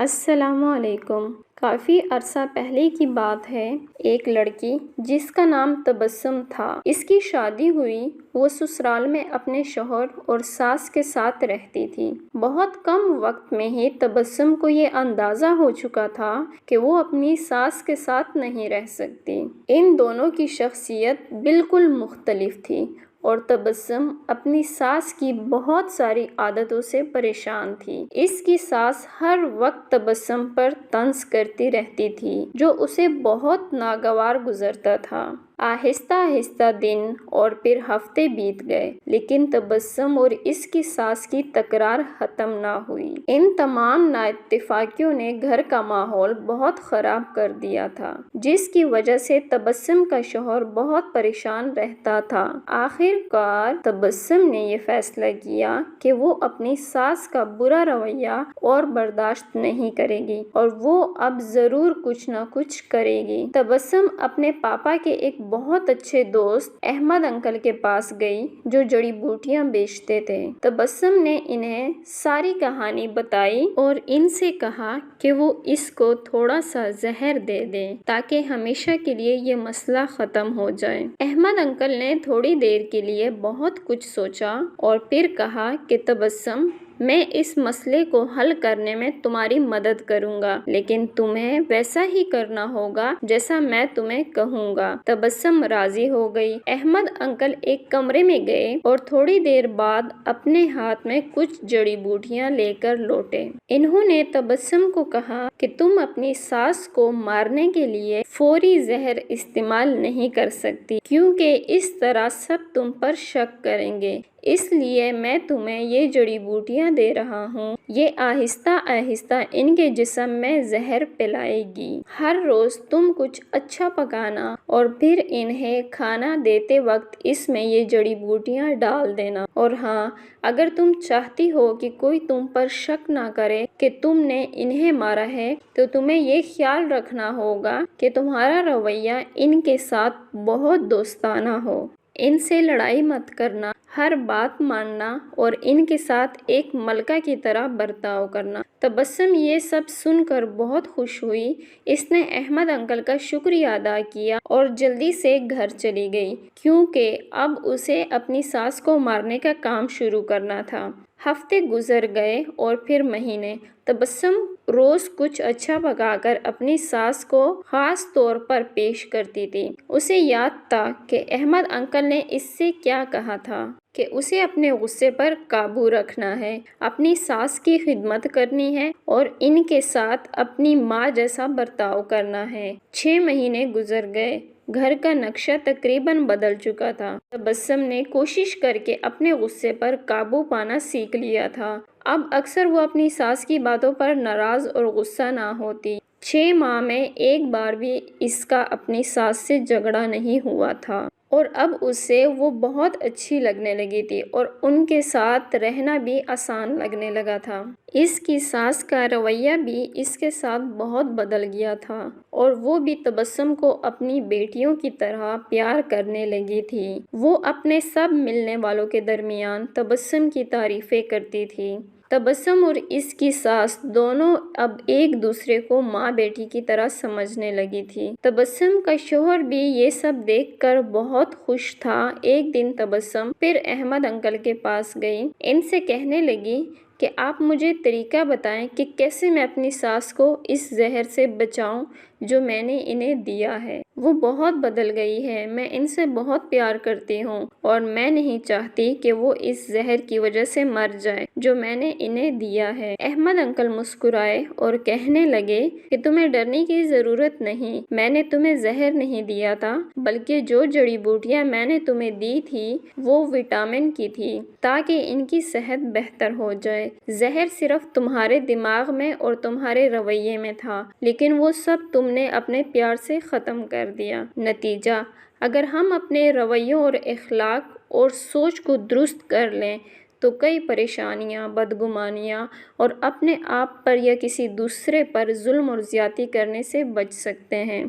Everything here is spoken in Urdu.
السلام علیکم۔ کافی عرصہ پہلے کی بات ہے، ایک لڑکی جس کا نام تبسم تھا، اس کی شادی ہوئی۔ وہ سسرال میں اپنے شوہر اور ساس کے ساتھ رہتی تھی۔ بہت کم وقت میں ہی تبسم کو یہ اندازہ ہو چکا تھا کہ وہ اپنی ساس کے ساتھ نہیں رہ سکتی۔ ان دونوں کی شخصیت بالکل مختلف تھی اور تبسم اپنی ساس کی بہت ساری عادتوں سے پریشان تھی۔ اس کی ساس ہر وقت تبسم پر طنز کرتی رہتی تھی، جو اسے بہت ناگوار گزرتا تھا۔ آہستہ آہستہ دن اور پھر ہفتے بیت گئے، لیکن تبسم اور اس کی ساس کی تکرار ختم نہ ہوئی۔ ان تمام نااتفاقیوں نے گھر کا ماحول بہت خراب کر دیا تھا، جس کی وجہ سے تبسم کا شوہر بہت پریشان رہتا تھا۔ آخر کار تبسم نے یہ فیصلہ کیا کہ وہ اپنی ساس کا برا رویہ اور برداشت نہیں کرے گی اور وہ اب ضرور کچھ نہ کچھ کرے گی۔ تبسم اپنے پاپا کے ایک بہت اچھے دوست احمد انکل کے پاس گئی، جو جڑی بوٹیاں بیچتے تھے۔ تبسم نے انہیں ساری کہانی بتائی اور ان سے کہا کہ وہ اس کو تھوڑا سا زہر دے دیں تاکہ ہمیشہ کے لیے یہ مسئلہ ختم ہو جائے۔ احمد انکل نے تھوڑی دیر کے لیے بہت کچھ سوچا اور پھر کہا کہ تبسم، میں اس مسئلے کو حل کرنے میں تمہاری مدد کروں گا، لیکن تمہیں ویسا ہی کرنا ہوگا جیسا میں تمہیں کہوں گا۔ تبسم راضی ہو گئی۔ احمد انکل ایک کمرے میں گئے اور تھوڑی دیر بعد اپنے ہاتھ میں کچھ جڑی بوٹیاں لے کر لوٹے۔ انہوں نے تبسم کو کہا کہ تم اپنی ساس کو مارنے کے لیے فوری زہر استعمال نہیں کر سکتی، کیونکہ اس طرح سب تم پر شک کریں گے۔ اس لیے میں تمہیں یہ جڑی بوٹیاں دے رہا ہوں، یہ آہستہ آہستہ ان کے جسم میں زہر پلائے گی۔ ہر روز تم کچھ اچھا پکانا اور پھر انہیں کھانا دیتے وقت اس میں یہ جڑی بوٹیاں ڈال دینا۔ اور ہاں، اگر تم چاہتی ہو کہ کوئی تم پر شک نہ کرے کہ تم نے انہیں مارا ہے، تو تمہیں یہ خیال رکھنا ہوگا کہ تمہارا رویہ ان کے ساتھ بہت دوستانہ ہو۔ ان سے لڑائی مت کرنا، ہر بات ماننا اور ان کے ساتھ ایک ملکہ کی طرح برتاؤ کرنا۔ تبسم یہ سب سن کر بہت خوش ہوئی۔ اس نے احمد انکل کا شکریہ ادا کیا اور جلدی سے گھر چلی گئی، کیونکہ اب اسے اپنی ساس کو مارنے کا کام شروع کرنا تھا۔ ہفتے گزر گئے اور پھر مہینے۔ تبسم روز کچھ اچھا پکا کر اپنی ساس کو خاص طور پر پیش کرتی تھی۔ اسے یاد تھا کہ احمد انکل نے اس سے کیا کہا تھا کہ اسے اپنے غصے پر قابو رکھنا ہے، اپنی ساس کی خدمت کرنی ہے اور ان کے ساتھ اپنی ماں جیسا برتاؤ کرنا ہے۔ 6 مہینے گزر گئے۔ گھر کا نقشہ تقریباً بدل چکا تھا۔ تبسم نے کوشش کر کے اپنے غصے پر قابو پانا سیکھ لیا تھا۔ اب اکثر وہ اپنی ساس کی باتوں پر ناراض اور غصہ نہ ہوتی۔ 6 ماہ میں ایک بار بھی اس کا اپنی ساس سے جھگڑا نہیں ہوا تھا اور اب اسے وہ بہت اچھی لگنے لگی تھی اور ان کے ساتھ رہنا بھی آسان لگنے لگا تھا۔ اس کی ساس کا رویہ بھی اس کے ساتھ بہت بدل گیا تھا اور وہ بھی تبسم کو اپنی بیٹیوں کی طرح پیار کرنے لگی تھی۔ وہ اپنے سب ملنے والوں کے درمیان تبسم کی تعریفیں کرتی تھی۔ تبسم اور اس کی ساس دونوں اب ایک دوسرے کو ماں بیٹی کی طرح سمجھنے لگی تھی۔ تبسم کا شوہر بھی یہ سب دیکھ کر بہت خوش تھا۔ ایک دن تبسم پھر احمد انکل کے پاس گئی۔ ان سے کہنے لگی کہ آپ مجھے طریقہ بتائیں کہ کیسے میں اپنی ساس کو اس زہر سے بچاؤں جو میں نے انہیں دیا ہے۔ وہ بہت بدل گئی ہے، میں ان سے بہت پیار کرتی ہوں اور میں نہیں چاہتی کہ وہ اس زہر کی وجہ سے مر جائے جو میں نے انہیں دیا ہے۔ احمد انکل مسکرائے اور کہنے لگے کہ تمہیں ڈرنے کی ضرورت نہیں، میں نے تمہیں زہر نہیں دیا تھا، بلکہ جو جڑی بوٹیاں میں نے تمہیں دی تھی وہ وٹامن کی تھی تاکہ ان کی صحت بہتر ہو جائے۔ زہر صرف تمہارے دماغ میں اور تمہارے رویے میں تھا، لیکن وہ سب تم نے اپنے پیار سے ختم کر دیا۔ نتیجہ، اگر ہم اپنے رویوں اور اخلاق اور سوچ کو درست کر لیں تو کئی پریشانیاں، بدگمانیاں اور اپنے آپ پر یا کسی دوسرے پر ظلم اور زیادتی کرنے سے بچ سکتے ہیں۔